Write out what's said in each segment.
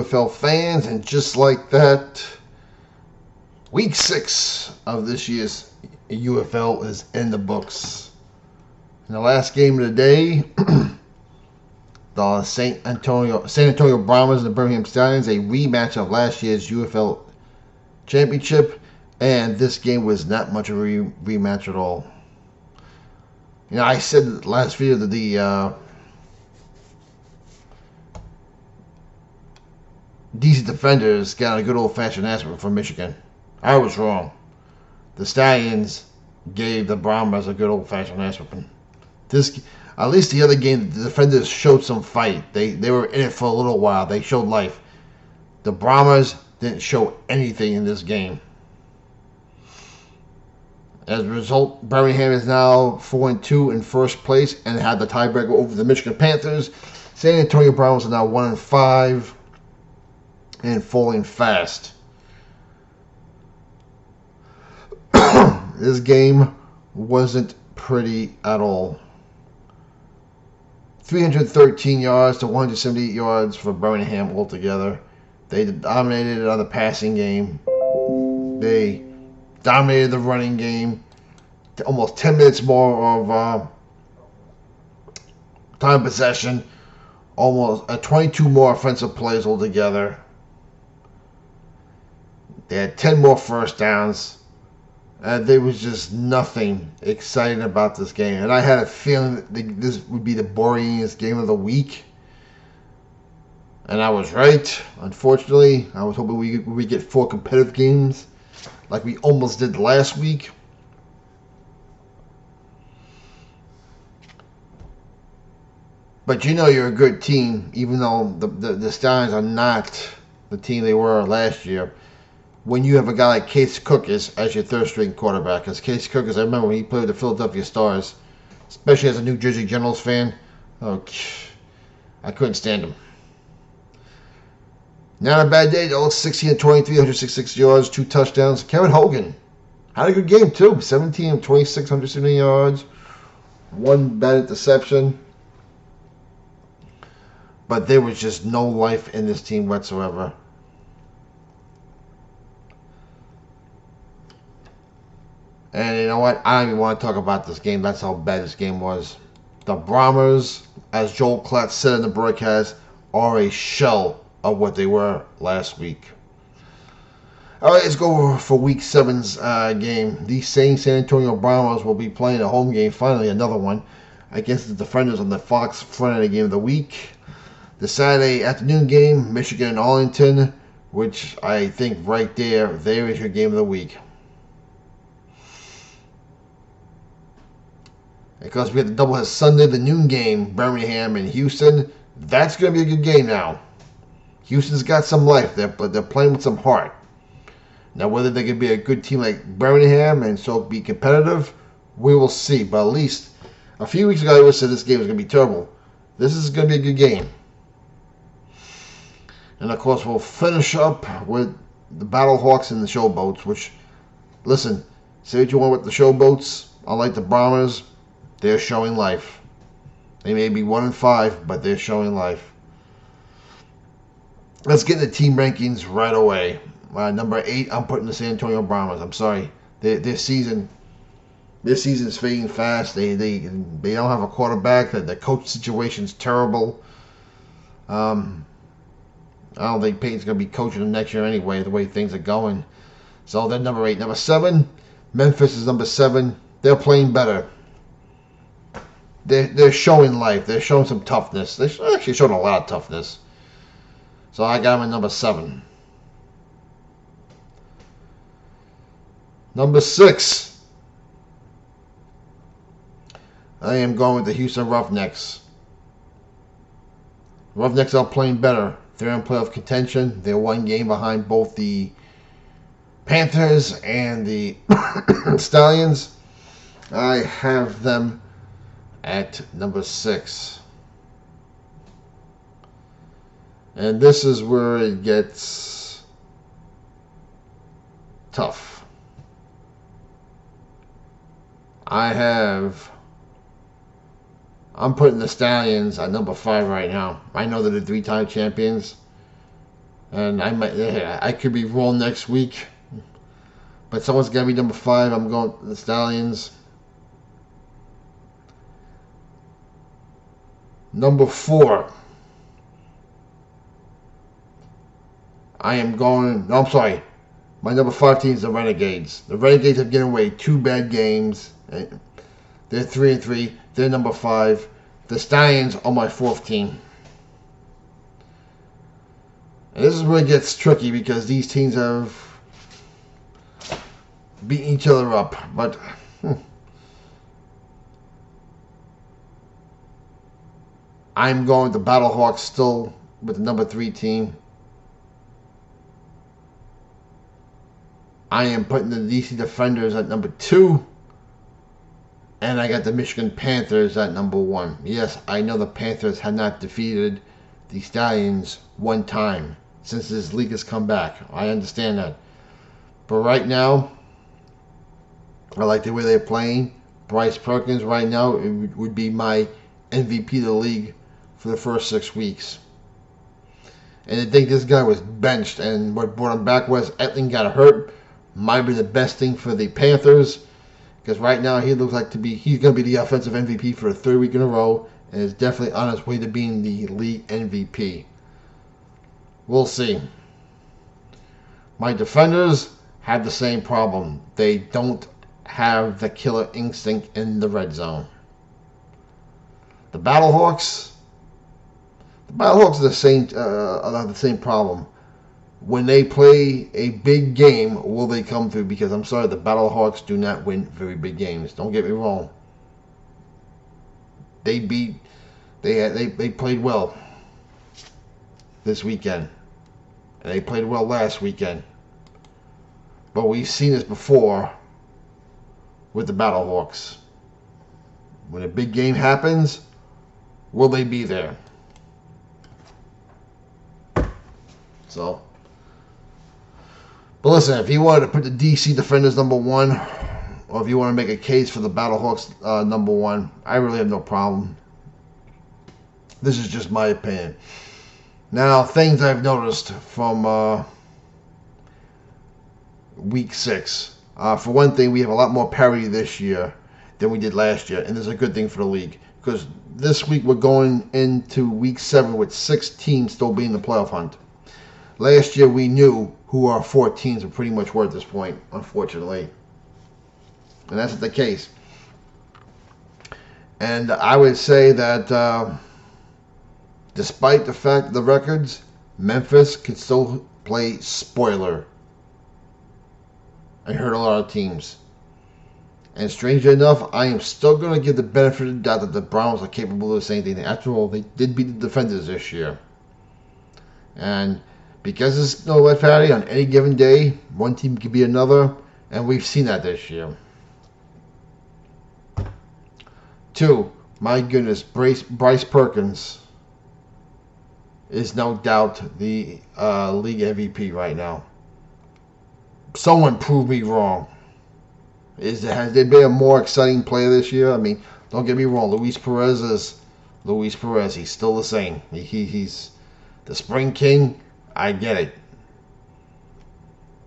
UFL fans, and just like that, Week 6 of this year's UFL is in the books. In the last game of the day, the San Antonio Brahmas and the Birmingham Stallions, a rematch of last year's UFL championship, and this game was not much of a rematch at all. You know, I said last video that the DC Defenders got a good old-fashioned ass from Michigan. I was wrong. The Stallions gave the Brahmas a good old-fashioned ass whipping. This, at least the other game, the Defenders showed some fight. They were in it for a little while. They showed life. The Brahmas didn't show anything in this game. As a result, Birmingham is now 4-2 in first place and had the tiebreaker over the Michigan Panthers. San Antonio Brahmas are now 1-5 and falling fast. This game wasn't pretty at all. 313 yards to 178 yards for Birmingham altogether. They dominated on the passing game. They dominated the running game. Almost 10 minutes more of time possession. Almost 22 more offensive plays altogether. They had 10 more first downs. There was just nothing exciting about this game. And I had a feeling that this would be the boringest game of the week. And I was right. Unfortunately, I was hoping we get 4 competitive games like we almost did last week. But you know you're a good team, even though the Stallions are not the team they were last year. When you have a guy like Case Cook as your third-string quarterback. Because Case Cook, as I remember when he played with the Philadelphia Stars, especially as a New Jersey Generals fan, I couldn't stand him. Not a bad day, though. 16-23, 166 yards, 2 touchdowns. Kevin Hogan had a good game, too. 17 of 26, 170 yards. 1 bad interception. But there was just no life in this team whatsoever. And you know what? I don't even want to talk about this game. That's how bad this game was. The Brahmas, as Joel Klatt said in the broadcast, are a shell of what they were last week. All right, let's go for Week 7's game. These same San Antonio Brahmas will be playing a home game, finally another one, against the Defenders on the Fox Friday game of the week. The Saturday afternoon game, Michigan and Arlington, which I think right there is your game of the week. Because we have the doubleheader Sunday, the noon game, Birmingham and Houston. That's going to be a good game now. Houston's got some life there, but they're playing with some heart. Now, whether they can be a good team like Birmingham and so be competitive, we will see. But at least a few weeks ago, I said this game was going to be terrible. This is going to be a good game. And, of course, we'll finish up with the Battlehawks and the Showboats, which, listen, say what you want with the Showboats. Unlike the Brahmas, they're showing life. They may be 1-5, but they're showing life. Let's get the team rankings right away. Number 8, I'm putting the San Antonio Brahmas. I'm sorry. This season is fading fast. They don't have a quarterback. The coach situation's terrible. I don't think Peyton's going to be coaching them next year anyway, the way things are going. So they're number 8. Number 7, Memphis is number 7. They're playing better. They're showing life. They're showing some toughness. They're actually showing a lot of toughness. So I got them at number 7. Number 6. I am going with the Houston Roughnecks. Roughnecks are playing better. They're in playoff contention. They're 1 game behind both the Panthers and the Stallions. I have them at number 6. And this is where it gets tough. I'm putting the Stallions at number 5 right now. I know they're the 3-time champions. And I could be wrong next week, but someone's got to be number 5. I'm going the Stallions. Number 4. I am going. No, I'm sorry. My number 5 team is the Renegades. The Renegades have given away 2 bad games. They're 3-3. They're number 5. The Stallions are my 4th team. And this is where it gets tricky because these teams have beaten each other up. But I'm going with the Battlehawks still with the number 3 team. I am putting the DC Defenders at number 2. And I got the Michigan Panthers at number 1. Yes, I know the Panthers have not defeated the Stallions one time since this league has come back. I understand that. But right now, I like the way they're playing. Bryce Perkins right now would be my MVP of the league for the first 6 weeks. And I think this guy was benched, and what brought him back was Etling got hurt. Might be the best thing for the Panthers, because right now he looks like he's going to be the offensive MVP for the 3rd week in a row, and is definitely on his way to being the league MVP. We'll see. My defenders have the same problem. They don't have the killer instinct in the red zone. The Battlehawks are the same problem. When they play a big game, will they come through? Because I'm sorry, the Battlehawks do not win very big games. Don't get me wrong. They played well this weekend, and they played well last weekend. But we've seen this before with the Battlehawks. When a big game happens, will they be there? So, but listen, if you wanted to put the DC Defenders number 1, or if you want to make a case for the Battlehawks number 1, I really have no problem. This is just my opinion. Now, things I've noticed from week 6. For one thing, we have a lot more parity this year than we did last year, and this is a good thing for the league, because this week we're going into week 7 with 6 teams still being in the playoff hunt. Last year we knew who our 4 teams were pretty much were at this point, unfortunately. And that's the case. And I would say that despite the fact of the records, Memphis can still play spoiler and hurt a lot of teams. And strangely enough, I am still going to give the benefit of the doubt that the Browns are capable of the same thing. After all, they did beat the Defenders this year. And because there's no red parity on any given day, one team could be another, and we've seen that this year. 2, my goodness, Bryce Perkins is no doubt the league MVP right now. Someone prove me wrong. Has there been a more exciting player this year? I mean, don't get me wrong. Luis Perez is Luis Perez. He's still the same. He's the Spring King. I get it.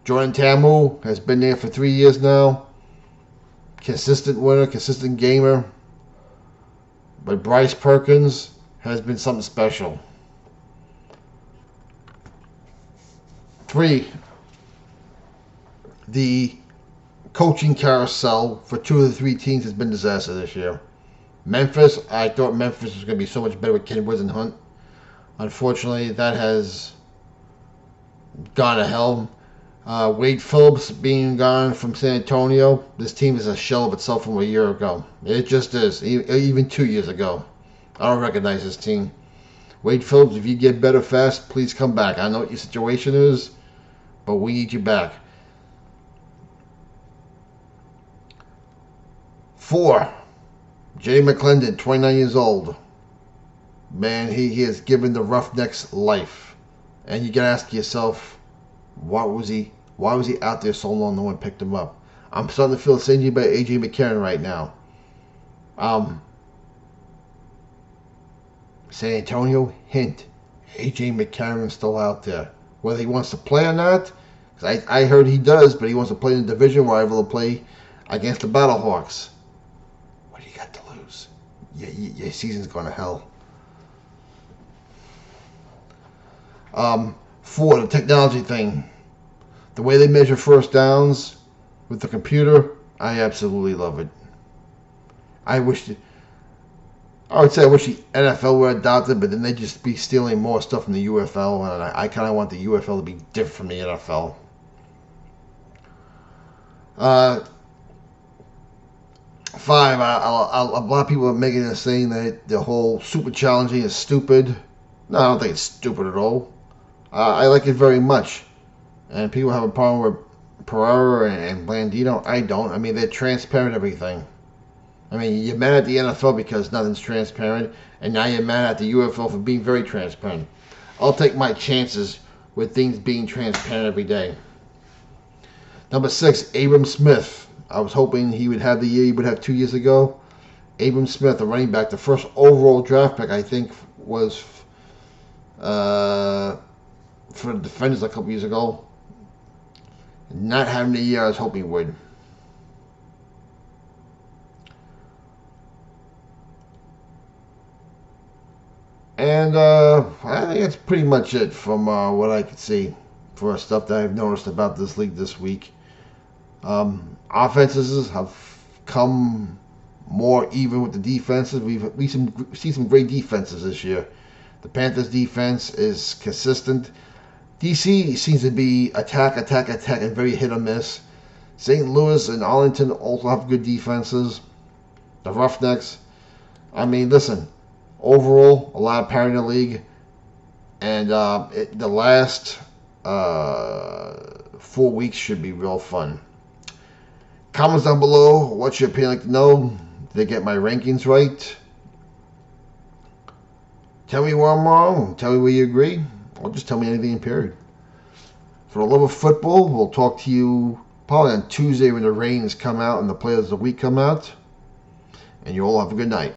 Jordan Tamu has been there for 3 years now. Consistent winner, consistent gamer. But Bryce Perkins has been something special. 3, the coaching carousel for 2 of the 3 teams has been disaster this year. Memphis, I thought Memphis was going to be so much better with Ken Woods and Hunt. Unfortunately, that has gone to hell. Wade Phillips being gone from San Antonio. This team is a shell of itself from a year ago. It just is. Even 2 years ago. I don't recognize this team. Wade Phillips, if you get better fast, please come back. I know what your situation is, but we need you back. 4, Jay McClendon, 29 years old. Man, he has given the Roughnecks life. And you gotta ask yourself, why was he out there so long no one picked him up? I'm starting to feel the same by AJ McCarron right now. San Antonio, hint, AJ McCarron's still out there. Whether he wants to play or not, because I heard he does, but he wants to play in the division rival to play against the Battlehawks. What do you got to lose? Your season's going to hell. 4, the technology thing. The way they measure first downs with the computer, I absolutely love it. I would say I wish the NFL were adopted, but then they'd just be stealing more stuff from the UFL, and I kind of want the UFL to be different from the NFL. 5, a lot of people are making it saying that the whole super challenging is stupid. No, I don't think it's stupid at all. I like it very much. And people have a problem with Pereira and Blandino. I don't. I mean, they're transparent everything. I mean, you're mad at the NFL because nothing's transparent, and now you're mad at the UFL for being very transparent. I'll take my chances with things being transparent every day. Number 6, Abram Smith. I was hoping he would have the year he would have 2 years ago. Abram Smith, the running back, the first overall draft pick, I think, was for the Defenders a couple years ago. Not having the year I was hoping he would. And I think that's pretty much it from what I could see for stuff that I've noticed about this league this week. Offenses have come more even with the defenses. We see some great defenses this year. The Panthers' defense is consistent. DC seems to be attack, and very hit or miss. St. Louis and Arlington also have good defenses. The Roughnecks. I mean, listen. Overall, a lot of parity in the league. And the last 4 weeks should be real fun. Comments down below. What's your opinion? Like to know? Did I get my rankings right? Tell me where I'm wrong. Tell me where you agree. Or just tell me anything, period. For the love of football, we'll talk to you probably on Tuesday when the rains come out and the players of the week come out. And you all have a good night.